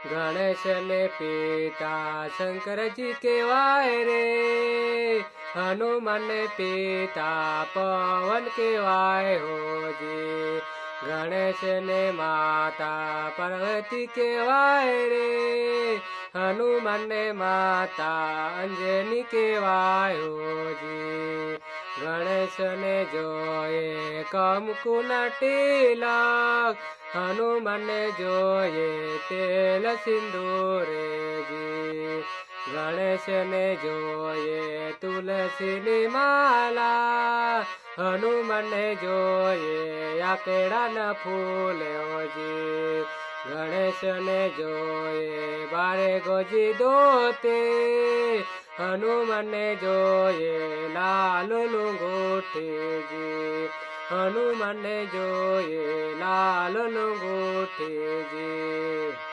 गणेश ने पिता शंकर जी केवाय रे, हनुमान ने पिता पवन केवाय हो जी। गणेश ने माता पार्वती केवाय रे, हनुमान ने माता अंजनी केवाय हो जी। गणेश ने जोये कंकुना तिलक, हनुमान ने जोये तेल सिंदूरे जी। गणेश ने जोये तुलसी नी माला, हनुमान ने जोये आकेड़ा न फूल जी। गणेश ने जोये बारे गोजी दोते, हनुमान ने जोये लाल लंगोटी जी। हनुमान ने जोये लाल लंगोटी जी।